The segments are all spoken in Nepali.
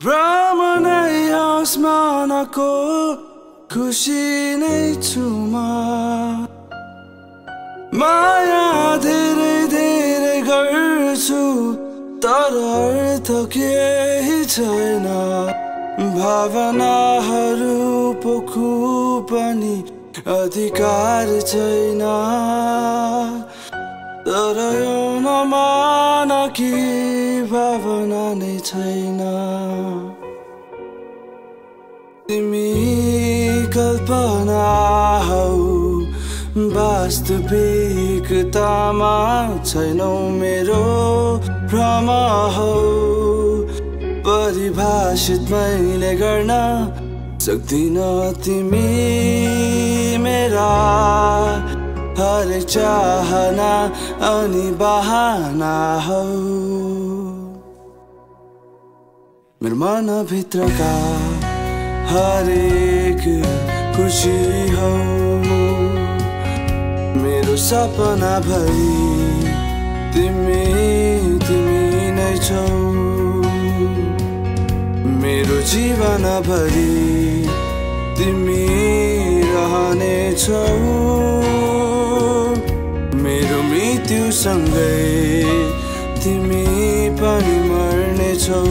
भ्रमनै आसमानको खुसी नै छु म माया धेरै धेरै गर्छु तर अर्थ केही छैन भावनाहरू पोखु पनि अधिकार छैन तर यो नमान कि भावना नै छैन तिमी कल्पना हौ वास्तविकतामा छैनौ मेरो भ्रम हौ परिभाषित मैले गर्न सक्दिन तिमी मेरा हरेक चाहना अनि बहाना हौ मेरो मनभित्रका हरेक खुसी हौ मेरो सपना भरि तिमी नै छौ मेरो जीवन भरि तिमी रहनेछौ मेरो मृत्युसँगै तिमी पनि मर्नेछौ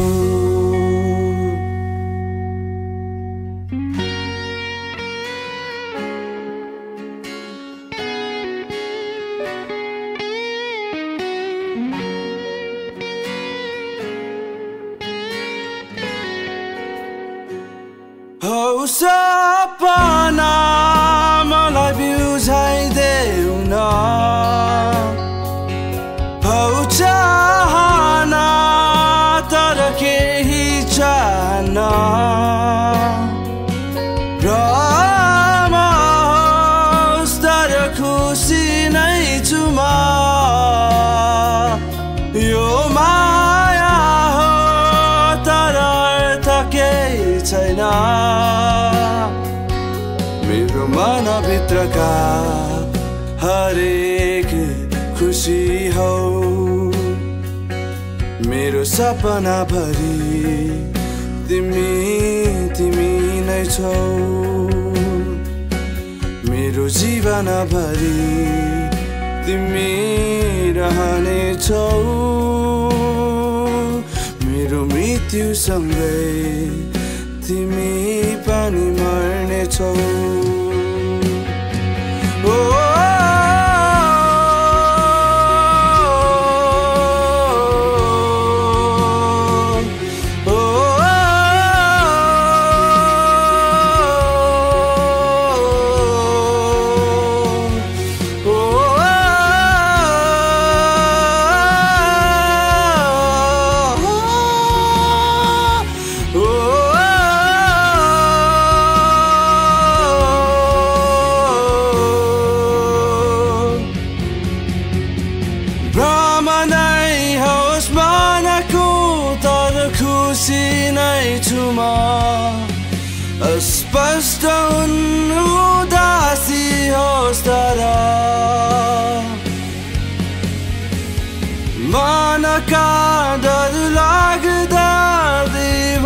हौ सपना मलाई बिउझाइदेऊ न हौ चाहना तर केही चाहन्न भ्रम होस् तर खुसी नै छु म यो माया हो तर अर्थ केही छैन मेरो मनभित्रका हरेक खुसी हौ मेरो सपना भरि तिमी नै छौ मेरो जीवन भरि तिमी रहनेछौ मेरो मृत्युसँगै तिमी पनि मर्नेछौ खुसी नै छु म अस्पष्ट उदासी होस् तर मनका डर लाग्दा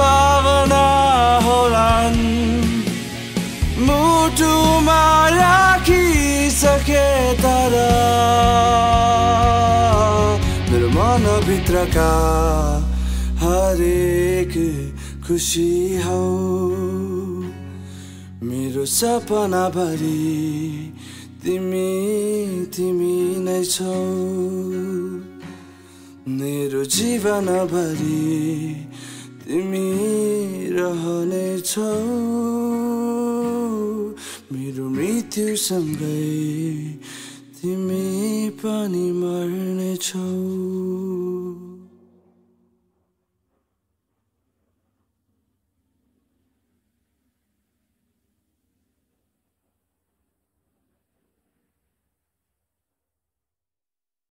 भावना होलान् मुटुमा राखिसके तर मेरो मनभित्रका हरेक खुसी हौ मेरो सपना भरि तिमी नै छौ मेरो जीवन भरि तिमी रहनेछौ मेरो मृत्युसँगै तिमी पनि मर्नेछौ।